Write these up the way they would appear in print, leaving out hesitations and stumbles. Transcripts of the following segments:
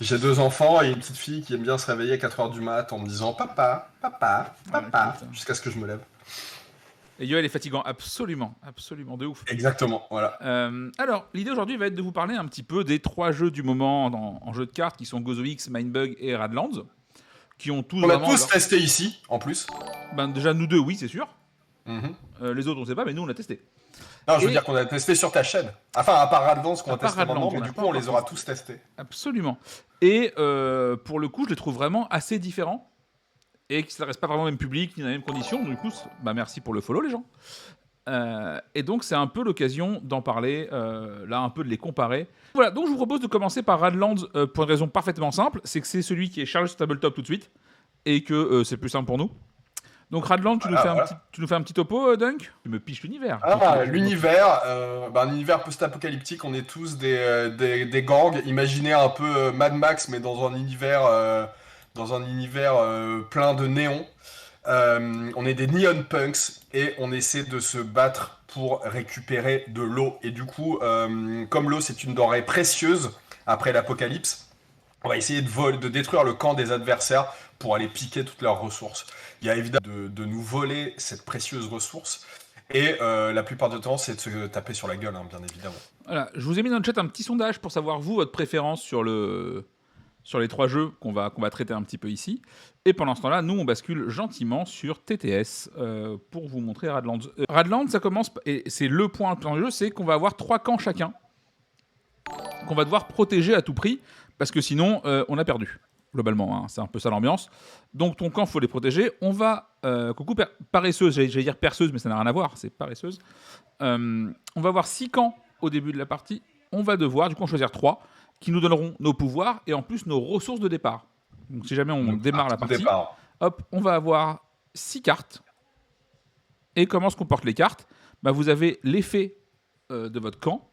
J'ai 2 enfants et une petite fille qui aime bien se réveiller à 4h du mat en me disant papa, papa, papa, Écoute. jusqu'à ce que je me lève. Et Yoel est fatigant, absolument, de ouf. Exactement, voilà. Alors, l'idée aujourd'hui va être de vous parler un petit peu des 3 jeux du moment en jeu de cartes qui sont GozoX, Mindbug et Radlands, qui ont tous On a vraiment tous testé ici, en plus. Ben, déjà, nous deux, oui, c'est sûr. Mhm. Les autres, on sait pas, mais nous, on a testé. Non, je veux Et dire qu'on a testé sur ta chaîne. Enfin, à part Radlance qu'on à a part testé Radlands, maintenant, mais du coup, on les aura tous testés. Absolument. Et pour le coup, je les trouve vraiment assez différents et qui ne s'adressent pas vraiment au même public ni dans les mêmes conditions. Du coup, bah, merci pour le follow, les gens. Et donc, c'est un peu l'occasion d'en parler, là, un peu de les comparer. Voilà, donc je vous propose de commencer par Radlands pour une raison parfaitement simple, c'est que c'est celui qui est chargé sur Tabletop tout de suite et que c'est plus simple pour nous. Donc Radland, tu nous fais un petit topo, Dunk. Tu me piches l'univers. L'univers, un univers post-apocalyptique, on est tous des gangs. Imaginez un peu Mad Max, mais dans un univers plein de néons. On est des neon punks et on essaie de se battre pour récupérer de l'eau. Et du coup, comme l'eau c'est une denrée précieuse après l'apocalypse, on va essayer de détruire le camp des adversaires pour aller piquer toutes leurs ressources. Il y a évidemment de nous voler cette précieuse ressource. Et la plupart du temps, c'est de se taper sur la gueule, hein, bien évidemment. Voilà, je vous ai mis dans le chat un petit sondage pour savoir, vous, votre préférence sur les 3 jeux qu'on va traiter un petit peu ici. Et pendant ce temps-là, nous, on bascule gentiment sur TTS pour vous montrer Radlands. Radlands, ça commence, et c'est le point dans le jeu, c'est qu'on va avoir 3 camps chacun, qu'on va devoir protéger à tout prix, parce que sinon, on a perdu. Globalement, hein, c'est un peu ça l'ambiance. Donc ton camp, faut les protéger. On va, coucou paresseuse, j'allais dire perceuse, mais ça n'a rien à voir, c'est paresseuse. On va avoir 6 camps au début de la partie. On va devoir, du coup, en choisir 3 qui nous donneront nos pouvoirs et en plus nos ressources de départ. Donc si jamais on démarre la partie, hop, on va avoir 6 cartes. Et comment se comportent les cartes ? Bah, vous avez l'effet de votre camp.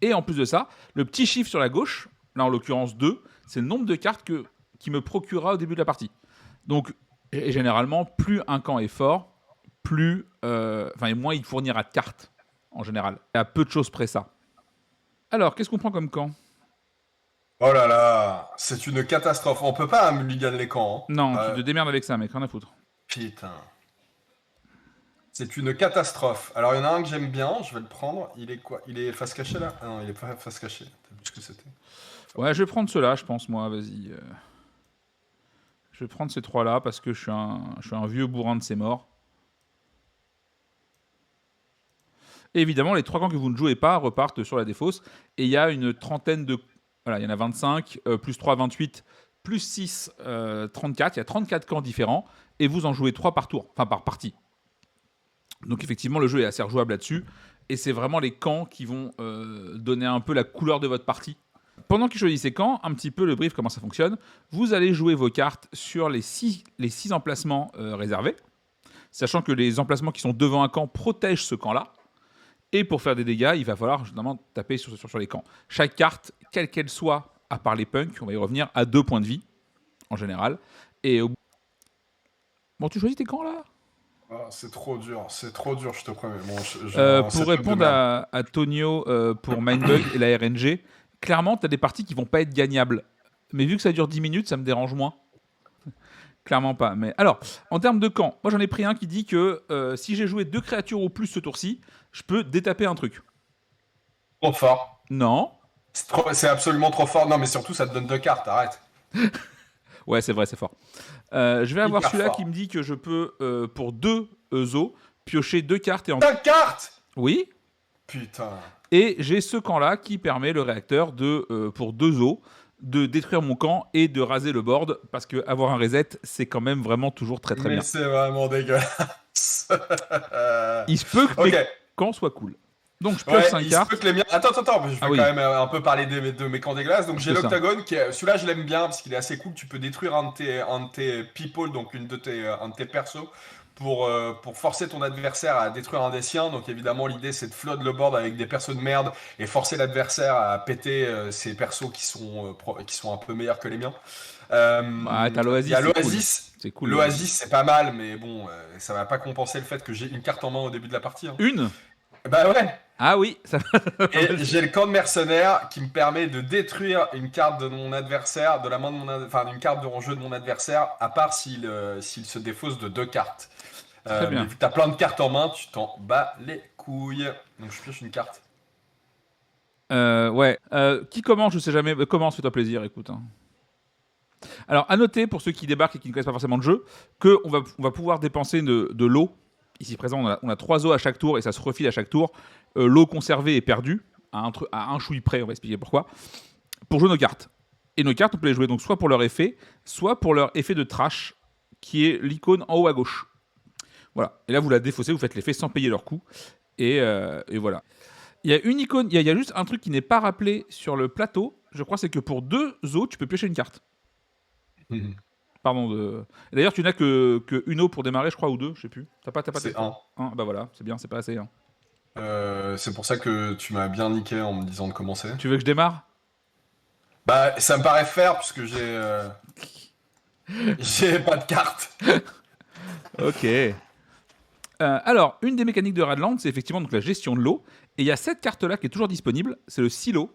Et en plus de ça, le petit chiffre sur la gauche, là en l'occurrence 2, c'est le nombre de cartes qui me procurera au début de la partie. Donc, et généralement, plus un camp est fort, et moins il fournira de cartes, en général. Il y a peu de choses près ça. Alors, qu'est-ce qu'on prend comme camp ? Oh là là, c'est une catastrophe. On peut pas mulligan les camps. Hein. Non, tu te démerdes avec ça, mec, rien à foutre. Putain. C'est une catastrophe. Alors, il y en a un que j'aime bien, je vais le prendre. Il est quoi ? Il est face cachée là ? Ah non, il est pas face cachée. T'as vu ce que c'était ? Ouais, je vais prendre ceux-là, je pense, moi, vas-y. Je vais prendre ces 3-là parce que je suis un vieux bourrin de ces morts. Et évidemment, les 3 camps que vous ne jouez pas repartent sur la défausse. Et il y a une trentaine de... Voilà, il y en a 25, plus 3, 28, plus 6, 34. Il y a 34 camps différents. Et vous en jouez 3 par tour, enfin par partie. Donc effectivement, le jeu est assez rejouable là-dessus. Et c'est vraiment les camps qui vont donner un peu la couleur de votre partie. Pendant qu'ils choisissent ces camps, un petit peu le brief, comment ça fonctionne. Vous allez jouer vos cartes sur les 6 emplacements réservés. Sachant que les emplacements qui sont devant un camp protègent ce camp-là. Et pour faire des dégâts, il va falloir justement taper sur les camps. Chaque carte, quelle qu'elle soit, à part les punks, on va y revenir, à 2 points de vie, en général. Et bon, tu choisis tes camps, là ? Oh, c'est trop dur, je te promets. Bon, pour répondre à Tonio pour Mindbug et la RNG, clairement, tu as des parties qui vont pas être gagnables. Mais vu que ça dure 10 minutes, ça me dérange moins. Clairement pas. Mais alors, en termes de camp, moi j'en ai pris un qui dit que si j'ai joué 2 créatures ou plus ce tour-ci, je peux détaper un truc. Trop fort. Non. C'est absolument trop fort. Non, mais surtout, ça te donne 2 cartes, arrête. Ouais, c'est vrai, c'est fort. Je vais avoir celui-là qui me dit que je peux, pour 2 os, piocher 2 cartes et en... 5 cartes ? Oui. Putain. Et j'ai ce camp-là qui permet le réacteur de, pour 2 os, de détruire mon camp et de raser le board, parce qu'avoir un reset, c'est quand même vraiment toujours très très bien. Mais c'est vraiment dégueulasse. Il se peut que mes camps soient cool. Donc je pioche 5 cartes. Se peut que les miens... Attends, je vais quand même un peu parler de mes camps des glaces. Donc j'ai l'octagone, celui-là je l'aime bien, parce qu'il est assez cool. Tu peux détruire un de tes people, donc un de tes persos, pour forcer ton adversaire à détruire un des siens. Donc évidemment l'idée c'est de flood le board avec des persos de merde et forcer l'adversaire à péter ses persos qui sont un peu meilleurs que les miens. T'as l'Oasis. Il y a l'Oasis. C'est cool. L'Oasis c'est pas mal, mais bon, ça va pas compenser le fait que j'ai une carte en main au début de la partie. Hein. Une ? Bah ouais. Ah oui, ça Et j'ai le camp de mercenaires qui me permet de détruire une carte de mon adversaire, de la main de enfin une carte en jeu de mon adversaire, à part s'il se défausse de 2 cartes. très Mais bien. vu que t'as plein de cartes en main, tu t'en bats les couilles. Donc je pioche une carte. Ouais. Qui commence, je sais jamais. Commence, fais-toi plaisir, écoute. Hein. Alors, à noter, pour ceux qui débarquent et qui ne connaissent pas forcément le jeu, on va pouvoir dépenser de l'eau. Ici présent, on a 3 eaux à chaque tour et ça se refile à chaque tour. L'eau conservée est perdue, à un chouille près, on va expliquer pourquoi, pour jouer nos cartes. Et nos cartes, on peut les jouer donc soit pour leur effet, soit pour leur effet de trash, qui est l'icône en haut à gauche. Voilà. Et là, vous la défaussez, vous faites l'effet sans payer leur coût. Et voilà. Il y a une icône, il y a juste un truc qui n'est pas rappelé sur le plateau. Je crois c'est que pour 2 eaux, tu peux piocher une carte. Pardon. D'ailleurs, tu n'as que une eau pour démarrer, je crois, ou 2, je sais plus. T'as pas C'est testé. 1. Bah voilà, c'est bien, c'est pas assez. Hein. C'est pour ça que tu m'as bien niqué en me disant de commencer. Tu veux que je démarre? Bah, ça me paraît faire puisque j'ai pas de carte. Ok. Alors, une des mécaniques de Radland, c'est effectivement donc la gestion de l'eau. Et il y a cette carte-là qui est toujours disponible, c'est le silo,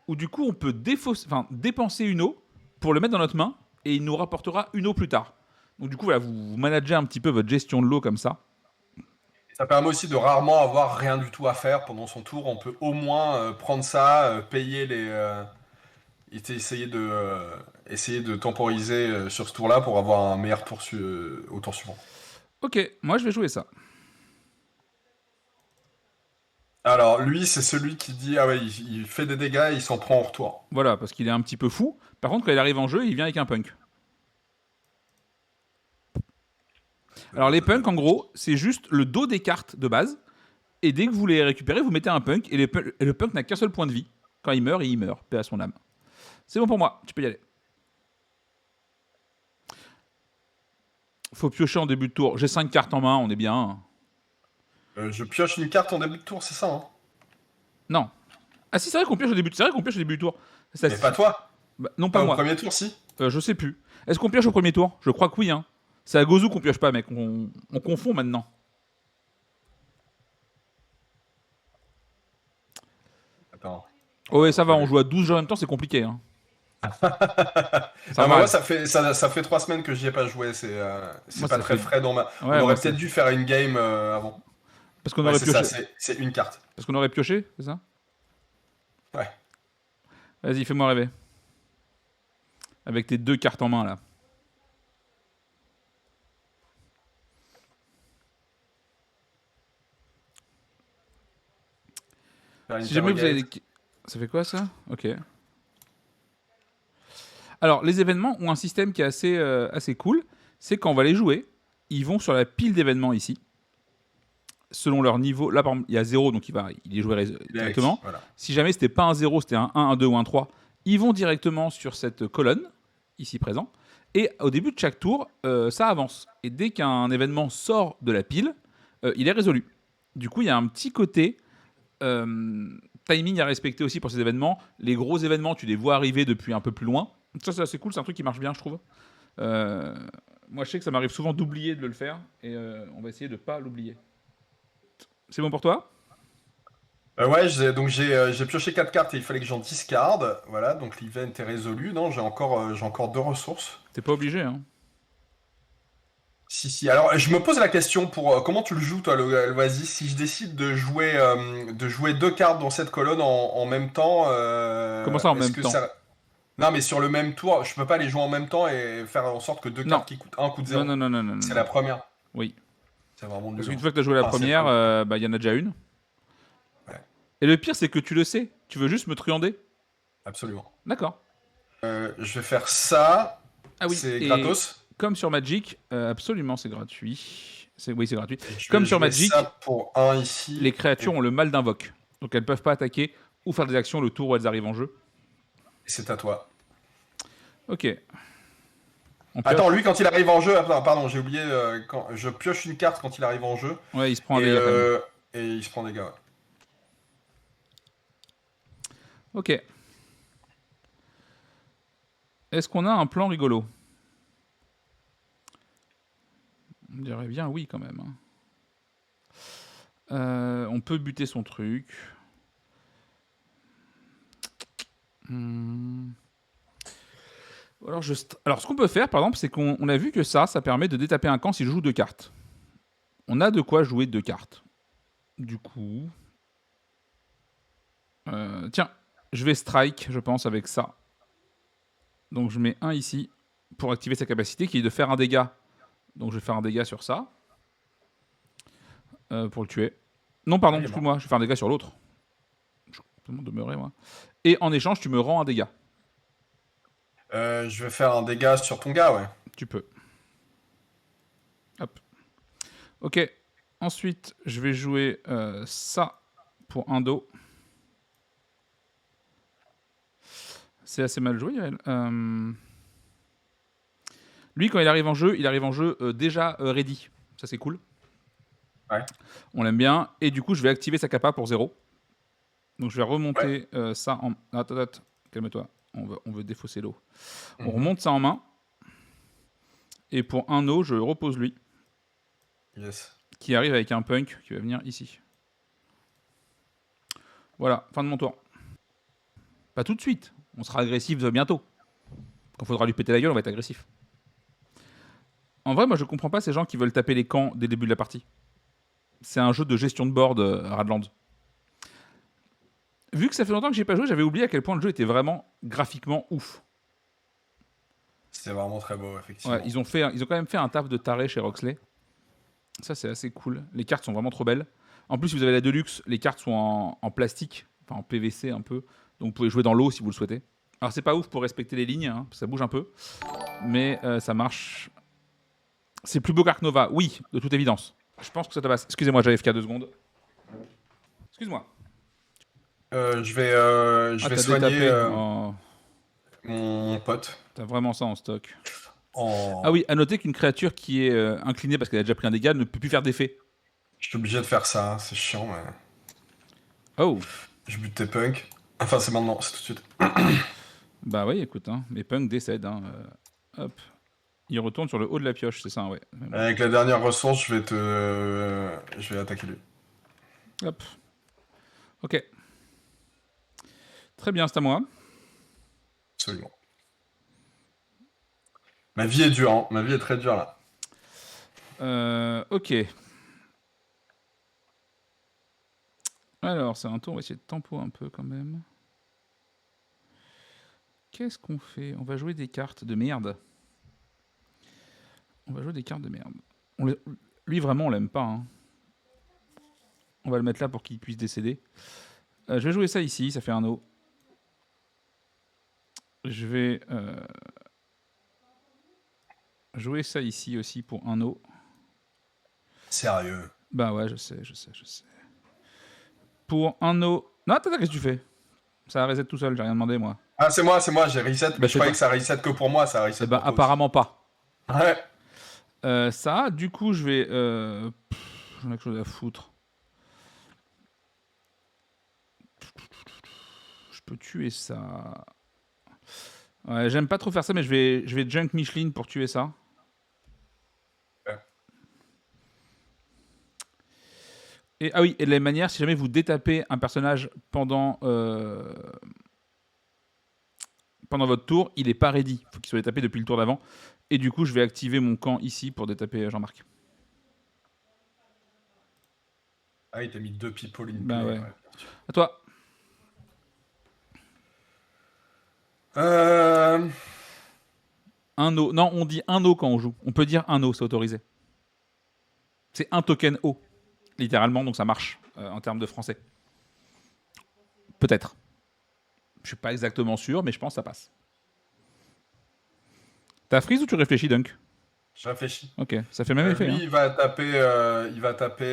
où du coup on peut dépenser une eau pour le mettre dans notre main, et il nous rapportera une eau plus tard. Donc du coup, voilà, vous managez un petit peu votre gestion de l'eau comme ça. Ça permet aussi de rarement avoir rien du tout à faire pendant son tour. On peut au moins prendre ça, payer essayer de temporiser sur ce tour-là pour avoir un meilleur tour au tour suivant. Ok, moi je vais jouer ça. Alors, lui, c'est celui qui dit, ah ouais, il fait des dégâts et il s'en prend en retour. Voilà, parce qu'il est un petit peu fou. Par contre, quand il arrive en jeu, il vient avec un punk. Alors les punks, en gros, c'est juste le dos des cartes de base. Et dès que vous les récupérez, vous mettez un punk. Et le punk n'a qu'un seul point de vie. Quand il meurt, il meurt. Paix à son âme. C'est bon pour moi, tu peux y aller. Faut piocher en début de tour. J'ai 5 cartes en main, on est bien. Je pioche une carte en début de tour, c'est ça, hein? Non. Ah si, c'est vrai qu'on pioche au début, c'est vrai qu'on pioche au début du tour. Ça, Mais pas toi. bah, non, pas Pas au moi. premier tour, si. Je sais plus. Est-ce qu'on pioche au premier tour? Je crois que oui. Hein. C'est à Gozu qu'on pioche pas, mec. On confond maintenant. Attends. Oh, ouais, ça va, on joue à 12 jeux en même temps, c'est compliqué. Hein. Ça Non, mais va. moi, ça fait 3 semaines que j'y ai pas joué. C'est Moi, pas ça très fait. frais dans ma. On Ouais, moi, aurait ça. peut-être dû faire une game avant. Parce qu'on Ouais, aurait c'est ça, pioché. c'est une carte. Parce qu'on aurait pioché, c'est ça? Ouais. Vas-y, fais-moi rêver. Avec tes 2 cartes en main, là. Faire Si jamais vous avez interrogate. des. Ça fait quoi, ça? Ok. Alors, les événements ont un système qui est assez cool. C'est quand on va les jouer, ils vont sur la pile d'événements ici. Selon leur niveau. Là, par exemple, il y a 0, donc il est joué directement. Voilà. Si jamais c'était pas un 0, c'était un 1, un 2 ou un 3, ils vont directement sur cette colonne, ici présent. Et au début de chaque tour, ça avance. Et dès qu'un événement sort de la pile, il est résolu. Du coup, il y a un petit côté timing à respecter aussi pour ces événements. Les gros événements, tu les vois arriver depuis un peu plus loin. Ça, c'est assez cool, c'est un truc qui marche bien, je trouve. Moi, je sais que ça m'arrive souvent d'oublier de le faire, et on va essayer de pas l'oublier. C'est bon pour toi? Ouais, j'ai pioché 4 cartes et il fallait que j'en discarde. Voilà, donc l'event est résolu. Non, j'ai encore 2 ressources. T'es pas obligé, hein. Si, si. Alors, je me pose la question pour comment tu le joues, toi, l'Oasis. Si je décide de jouer 2 cartes dans cette colonne en même temps, Comment ça en est-ce même que temps? ça. Non, mais sur le même tour, je peux pas les jouer en même temps et faire en sorte que 2 cartes Non. qui coûtent 1 coûtent Non, 0. non, non, non, non, C'est non. la première. Oui. C'est vraiment Parce nul, qu'une hein. fois que t'as joué la Enfin, c'est première, le bah, il y en a déjà une. Ouais, Et le pire, c'est que tu le sais. Tu veux juste me truander. absolument. D'accord. Je vais faire ça. Ah oui. C'est Et gratos. comme sur Magic, absolument, c'est gratuit. Oui, c'est gratuit. Et je Comme vais sur jouer ça Magic, pour un ici. les créatures ont le mal d'invoque. Donc elles peuvent pas attaquer ou faire des actions le tour où elles arrivent en jeu. Et c'est à toi. Ok. On Attends, pioche. lui, quand il arrive en jeu, attends, pardon, j'ai oublié, quand je pioche une carte quand il arrive en jeu, Ouais, il se prend un et, dégât quand même. euh, et il se prend des gars. Ouais. Ok. Est-ce qu'on a un plan rigolo? On dirait bien oui quand même. Hein. On peut buter son truc. Alors, Alors, ce qu'on peut faire, par exemple, c'est qu'on a vu que ça permet de détaper un camp si je joue 2 cartes. On a de quoi jouer 2 cartes. Du coup... tiens, je vais strike, je pense, avec ça. Donc je mets un ici pour activer sa capacité qui est de faire un dégât. Donc je vais faire un dégât sur ça pour le tuer. Non, pardon, Il est mort. excuse-moi, je vais faire un dégât sur l'autre. Je vais complètement demeurer, moi. Et en échange, tu me rends un dégât. Je vais faire un dégât sur ton gars, ouais. Tu peux. Hop. Ok. Ensuite, je vais jouer ça pour un dos. C'est assez mal joué, Yael. Lui, quand il arrive en jeu, déjà ready. Ça, c'est cool. Ouais. On l'aime bien. Et du coup, je vais activer sa capa pour 0. Donc, je vais Ouais. remonter ça en... Attends, calme-toi. On veut défausser l'eau. On Mhm. remonte ça en main. Et pour un eau, je repose lui. Yes. Qui arrive avec un punk qui va venir ici. Voilà, fin de mon tour. Pas tout de suite. On sera agressif bientôt. Quand il faudra lui péter la gueule, on va être agressif. En vrai, moi, je comprends pas ces gens qui veulent taper les camps dès le début de la partie. C'est un jeu de gestion de board, Radland. Vu que ça fait longtemps que j'ai pas joué, j'avais oublié à quel point le jeu était vraiment graphiquement ouf. C'était vraiment très beau, effectivement. Ouais, ils ont quand même fait un taf de taré chez Roxley. Ça, c'est assez cool. Les cartes sont vraiment trop belles. En plus, si vous avez la Deluxe, les cartes sont en plastique, enfin en PVC un peu. Donc vous pouvez jouer dans l'eau si vous le souhaitez. Alors c'est pas ouf pour respecter les lignes, hein, ça bouge un peu. Mais ça marche. C'est plus beau qu'Ark Nova, oui, de toute évidence. Je pense que ça te passe. Excusez-moi, j'avais FK 2 secondes. Excuse-moi. Je vais T'as soigner détapé. Oh, mon pote. t'as vraiment ça en stock. Ah En... oui, à noter qu'une créature qui est inclinée parce qu'elle a déjà pris un dégât ne peut plus faire d'effet. Je suis obligé de faire ça, hein, c'est chiant, mais... Oh, Je bute tes punks. Enfin, c'est maintenant, c'est tout de suite. bah oui, écoute, hein, mes punks décèdent. Hein, hop. Il retourne sur le haut de la pioche, c'est ça, ouais. Mais bon. Avec la dernière ressource, je vais attaquer lui. Hop. Ok. Très bien, c'est à moi. Absolument. Ma vie est dure, hein. Ma vie est très dure, là. Ok. Alors, c'est un tour, on va essayer de tempo un peu quand même. Qu'est-ce qu'on fait? On va jouer des cartes de merde. On va jouer des cartes de merde. Lui, vraiment, on l'aime pas. Hein. On va le mettre là pour qu'il puisse décéder. Je vais jouer ça ici, ça fait un O. Je vais jouer ça ici aussi pour un O. Sérieux. Bah ouais, je sais. Pour un O... Non, attends, qu'est-ce que tu fais? Ça reset tout seul, j'ai rien demandé, moi. Ah, c'est moi, j'ai reset, Bah mais je c'est croyais toi. que ça reset que pour moi, ça reset Eh ben, pour toi aussi. apparemment pas. Ouais. Ça, du coup, je vais... J'en ai quelque chose à foutre. Je peux tuer ça. Ouais, j'aime pas trop faire ça, mais je vais junk Micheline pour tuer ça. Ouais. Et, ah oui, et de la même manière, si jamais vous détapez un personnage pendant votre tour, il est pas ready. Il faut qu'il soit détapé depuis le tour d'avant. Et du coup, je vais activer mon camp ici pour détaper Jean-Marc. Ah, il t'a mis 2 people in Bah play. ouais. Ouais. À toi. Euh... Un O. Non, on dit un O quand on joue. On peut dire un O, c'est autorisé. C'est un token O, littéralement, donc ça marche en termes de français. Peut-être. Je suis pas exactement sûr, mais je pense que ça passe. T'as freeze ou tu réfléchis, Dunk? Je réfléchis. Ok, ça fait le même effet. Lui, Hein. il va taper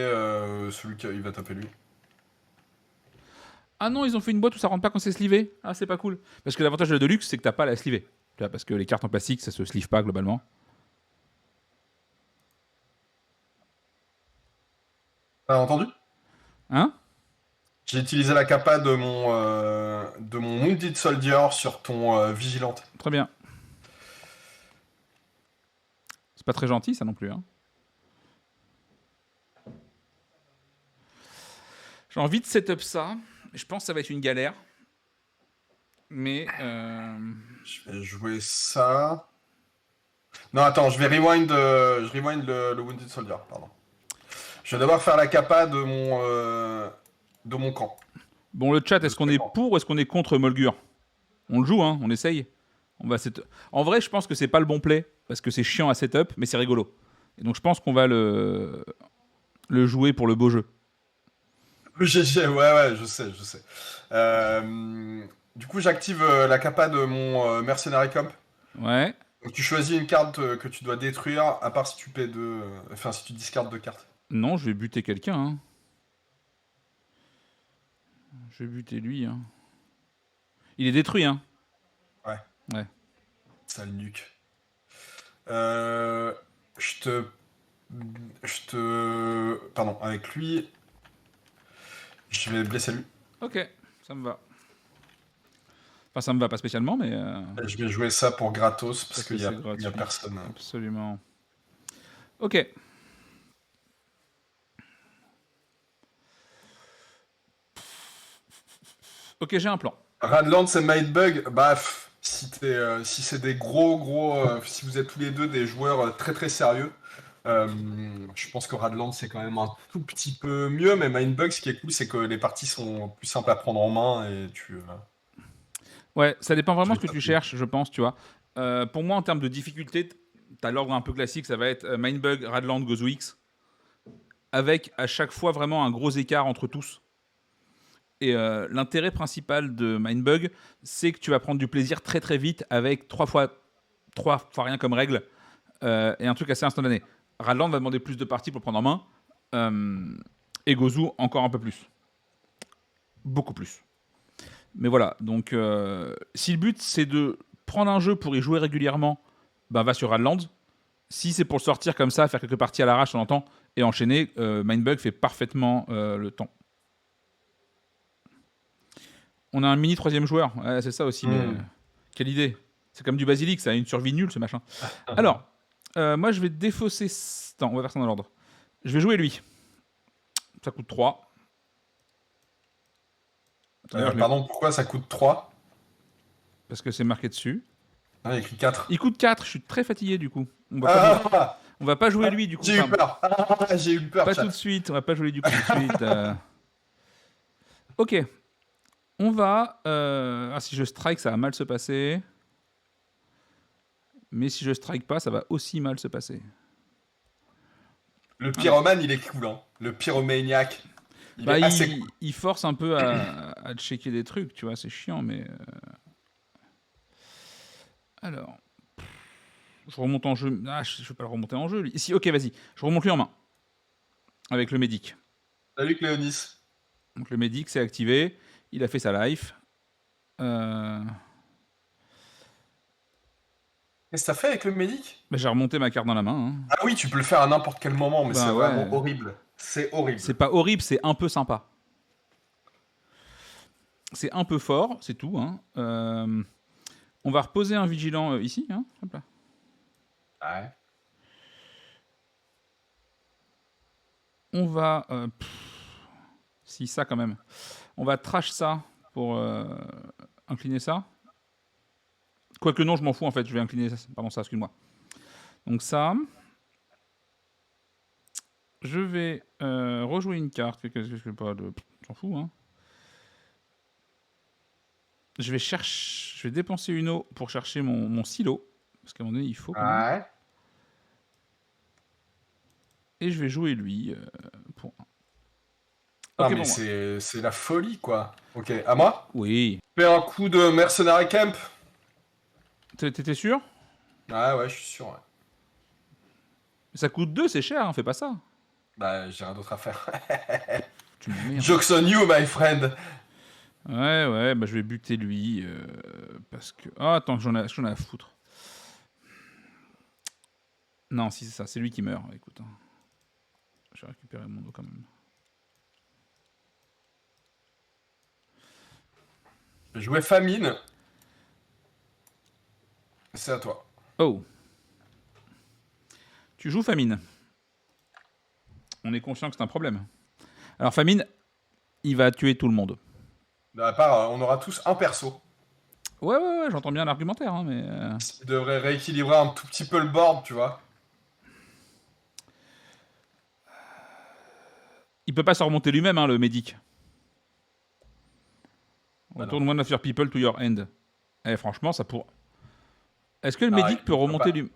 celui qui... Il va taper lui. Ah non, ils ont fait une boîte où ça rentre pas quand c'est slivé. Ah, c'est pas cool. Parce que l'avantage de la Deluxe, c'est que t'as pas à la sliver. Tu vois, parce que les cartes en plastique, ça se slive pas globalement. T'as entendu? Hein? J'ai utilisé la capa de mon Wounded Soldier sur ton Vigilante. Très bien. C'est pas très gentil, ça non plus. Hein. J'ai envie de setup ça. Je pense que ça va être une galère. Mais Je vais jouer ça. Non, attends, je rewind le Wounded Soldier, pardon. Je vais d'abord faire la capa de mon camp. bon, le chat, De est-ce qu'on ce est camp. pour ou est-ce qu'on est contre Molgur? On le joue, hein, on essaye. En vrai, je pense que c'est pas le bon play parce que c'est chiant à setup, mais c'est rigolo. Et donc je pense qu'on va le jouer pour le beau jeu. GG, ouais, je sais, je sais. Du coup, j'active la capa de mon Mercenary Camp. Ouais. Donc, tu choisis une carte que tu dois détruire, à part si tu paies deux. Enfin, si tu discardes deux cartes. Non, je vais buter quelqu'un. Hein. Je vais buter lui. Hein. Il est détruit, hein. Ouais, Ouais. sale nuque. Euh, je te. Pardon, avec lui, je vais blesser lui. Ok, ça me va. Enfin, ça me va pas spécialement, mais Je vais jouer ça pour gratos, parce parce que qu'il c'est y a gratuit. personne. Absolument. Ok. Ok, j'ai un plan. Radlands et Mindbug, bah, si c'est des si vous êtes tous les deux des joueurs très très sérieux, je pense que Radlands c'est quand même un tout petit peu mieux, mais Mindbug, ce qui est cool, c'est que les parties sont plus simples à prendre en main et Ouais, ça dépend tu vraiment les ce que tu tapes. cherches, je pense, tu vois. Pour moi, en termes de difficulté, t'as l'ordre un peu classique, ça va être Mindbug, Radland, Gozo X, avec à chaque fois vraiment un gros écart entre tous. Et l'intérêt principal de Mindbug, c'est que tu vas prendre du plaisir très très vite avec trois fois rien comme règle et un truc assez instantané. Radland va demander plus de parties pour prendre en main, et Gozu encore un peu plus. Beaucoup plus. Mais voilà, donc si le but c'est de prendre un jeu pour y jouer régulièrement, ben va sur Radland. Si c'est pour le sortir comme ça, faire quelques parties à l'arrache, on entend, et enchaîner, Mindbug fait parfaitement le temps. On a un mini troisième joueur, ouais, c'est ça aussi, mais Hmm. quelle idée. C'est comme du basilic, ça a une survie nulle ce machin. Alors, moi je vais défausser... Attends, on va faire ça dans l'ordre. Je vais jouer lui. Ça coûte 3. D'ailleurs, Pardon, pourquoi ça coûte 3? parce que c'est marqué dessus. Ah, il y a écrit 4. Il coûte 4, je suis très fatigué du coup. Ah, On va pas jouer lui du coup. j'ai eu Enfin, peur. J'ai eu peur, pas tout de chat. suite, on va pas jouer du coup tout de suite. Ok, on va... si je strike, ça va mal se passer. Mais si je strike pas, ça va aussi mal se passer. Le Alors, pyromane, il est cool, hein. Le pyromaniac, il bah, est assez cool. il force un peu à checker des trucs, tu vois, c'est chiant, mais... Alors, je remonte en jeu... Ah, je vais pas le remonter en jeu, lui. Si, ok, vas-y, je remonte lui en main. Avec le médic. Salut Cléonis. Donc le médic s'est activé, il a fait sa life. Qu'est-ce que t'as fait avec le médic? Bah, j'ai remonté ma carte dans la main. Hein. Ah oui, tu peux le faire à n'importe quel moment, mais c'est Bah vraiment ouais, horrible. C'est horrible. c'est pas horrible, c'est un peu sympa. C'est un peu fort, c'est tout. Hein. On va reposer un vigilant ici. Hein. Hop là. Ouais. On va... si, ça quand même. On va trash ça pour incliner ça. Quoique non, je m'en fous en fait, je vais incliner ça. Pardon, ça, excuse-moi. Donc ça... Je vais rejouer une carte. Qu'est-ce que pas de... J'en fous, hein. Je vais dépenser une eau pour chercher mon silo. Parce qu'à un moment donné, il faut quand même. Ouais. Et je vais jouer lui pour un. Non, Ok, mais bon. c'est la folie, quoi. Ok, à moi? Oui. Fais un coup de Mercenary Camp. T'étais sûr? Ouais, je suis sûr, ouais. Ça coûte 2, c'est cher, hein, fais pas ça. Bah, j'ai rien d'autre à faire. Tu m'emmerdes. Jokes on you, my friend. Ouais, bah je vais buter lui. Parce que. Ah, attends, j'en ai à foutre. Non, si c'est ça, c'est lui qui meurt. Écoute. Hein. Je vais récupérer mon eau quand même. Je vais jouer Famine. C'est à toi. Oh. Tu joues famine. On est conscient que c'est un problème. Alors, famine, il va tuer tout le monde. À part, on aura tous un perso. Ouais, j'entends bien l'argumentaire, hein, mais... Ce qui devrait rééquilibrer un tout petit peu le board, tu vois. Il peut pas se remonter lui-même, hein, le médic. Bah non. Retourne one of your people to your end. Eh, franchement, ça pourrait... Est-ce que le Ah, médic peut il peut remonter pas. lui...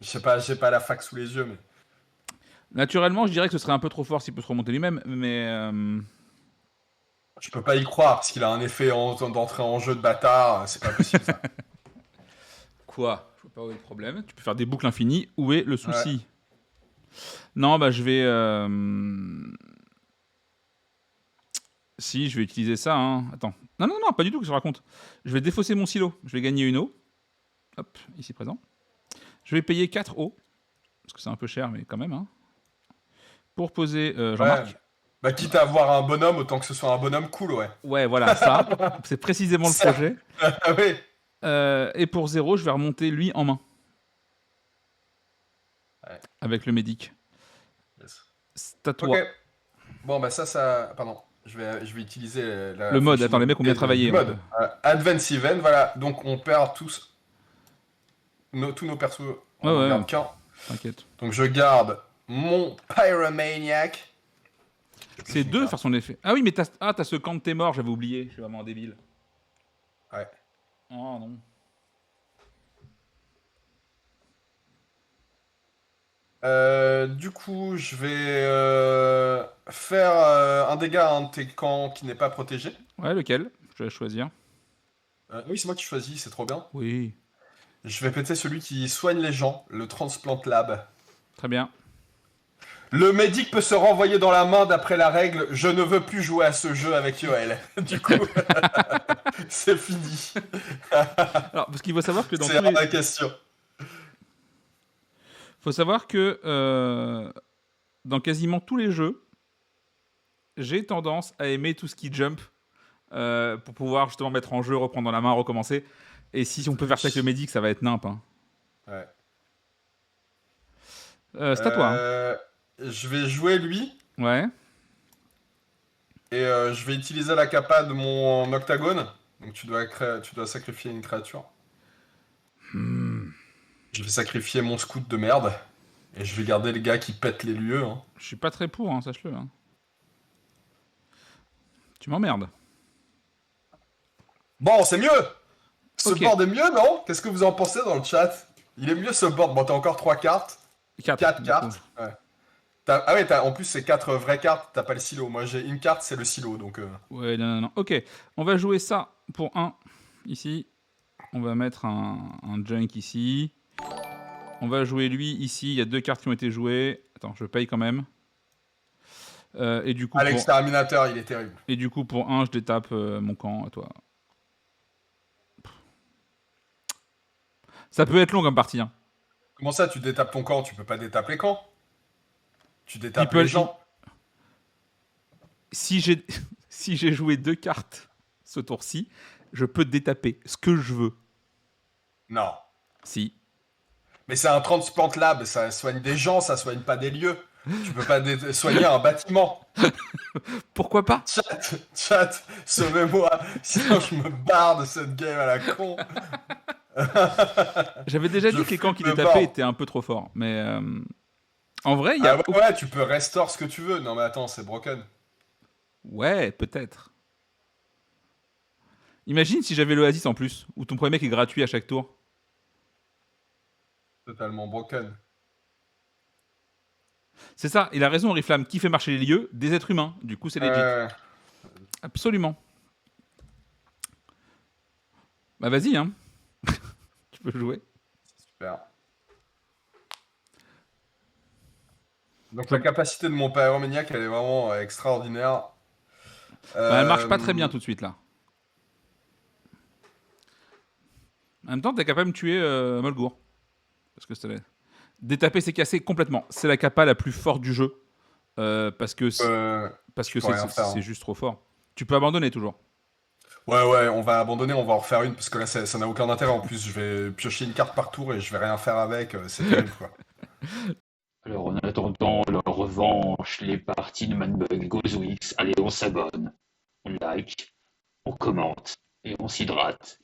Je sais pas, j'ai pas la fac sous les yeux, mais. Naturellement, je dirais que ce serait un peu trop fort s'il peut se remonter lui-même, mais... Je peux pas y croire, parce qu'il a un effet d'entrée en jeu de bâtard, c'est pas possible ça. Quoi? Je vois pas où est le problème. Tu peux faire des boucles infinies. Où est le Ouais. souci? Non, bah je vais... Si, je vais utiliser ça. Hein. Attends. Non, pas du tout, que je raconte. Je vais défausser mon silo. Je vais gagner une eau. Hop, ici présent. Je vais payer 4 eaux. Parce que c'est un peu cher, mais quand même. Hein. Pour poser Ouais. Jean-Marc. Bah, quitte à avoir un bonhomme, autant que ce soit un bonhomme cool, ouais. Ouais, voilà, ça. C'est précisément le projet. Ah oui. Et pour 0, je vais remonter lui en main. Ouais. Avec le médic. Yes. C'est à Ok. toi. Bon, bah ça. Pardon. Je vais utiliser Le la mode, attends, les mecs ont bien fonctionnalité travaillé. du mode. Advance Event, voilà. Donc, on perd tous. Tous nos persos. On en Ouais, garde qu'un. t'inquiète. Donc, je garde mon Pyromaniac. C'est 2 faire son effet. Ah oui, mais t'as ce camp de tes morts, j'avais oublié. Je suis vraiment un débile. Ouais. Oh non. Du coup, je vais faire un dégât à un de tes camps qui n'est pas protégé. Ouais, lequel? Je vais choisir. Oui, c'est moi qui choisis, c'est trop bien. Oui. Je vais péter celui qui soigne les gens, le Transplant Lab. Très bien. Le médic peut se renvoyer dans la main d'après la règle. Je ne veux plus jouer à ce jeu avec Yoel. Du coup, c'est fini. Alors, parce qu'il faut savoir que C'est hors de question. faut savoir que dans quasiment tous les jeux, j'ai tendance à aimer tout ce qui jump pour pouvoir justement mettre en jeu, reprendre dans la main, recommencer. Et si on peut faire ça avec le médic, ça va être nimp. Hein. Ouais. C'est à toi. Hein. Je vais jouer lui. Ouais. Et je vais utiliser la capa de mon octagone. Donc tu dois sacrifier une créature. Je vais sacrifier mon scout de merde. Et je vais garder les gars qui pètent les lieux. Hein. Je suis pas très pour, hein, sache-le. Hein. Tu m'emmerdes. Bon, c'est mieux. Ce Ok. board est mieux, non? Qu'est-ce que vous en pensez dans le chat? Il est mieux ce board. Bon, t'as encore 3 cartes. 4. 4 cartes. Ouais. Ah ouais, en plus c'est 4 vraies cartes, t'as pas le silo. Moi j'ai une carte, c'est le silo, donc... Ouais, non. Ok, on va jouer ça pour 1, ici. On va mettre un junk ici. On va jouer lui ici. Il y a 2 cartes qui ont été jouées. Attends, je paye quand même. Et du coup, l'exterminateur, il est terrible. Et du coup, pour 1, je détape mon camp à toi. Ça peut être long comme partie. Hein. Comment ça, tu détapes ton camp? Tu peux pas détaper les camps. Tu détapes People, les gens. Si j'ai joué 2 cartes ce tour-ci, je peux détaper ce que je veux. Non. Si. Mais c'est un transplant lab, ça soigne des gens, ça soigne pas des lieux. Tu peux pas soigner un bâtiment. Pourquoi pas? Chat, sauvez-moi, sinon je me barre de cette game à la con. J'avais déjà dit que les camps qui détapaient étaient un peu trop forts. Mais en vrai, il y a... ouais, tu peux restore ce que tu veux. Non mais attends, c'est broken. Ouais, peut-être. Imagine si j'avais l'Oasis en plus, où ton premier mec est gratuit à chaque tour. Totalement broken. C'est ça, il a raison, Oriflamme. Qui fait marcher les lieux? Des êtres humains. Du coup, c'est legit. Absolument. Bah vas-y, hein. Tu peux jouer. Super. Donc la capacité de mon pyromaniac, elle est vraiment extraordinaire. Bah, elle marche pas très bien tout de suite, là. En même temps, t'es capable de me tuer Molgour. Parce que c'est... Détaper, c'est casser complètement. C'est la capa la plus forte du jeu. Parce que c'est juste trop fort. Tu peux abandonner toujours. Ouais, on va abandonner, on va en refaire une, parce que là, ça n'a aucun intérêt. En plus, je vais piocher une carte par tour et je vais rien faire avec. C'est terrible, quoi. Alors en attendant leur revanche, les parties de Manbug et Gozwix, allez, on s'abonne, on like, on commente et on s'hydrate.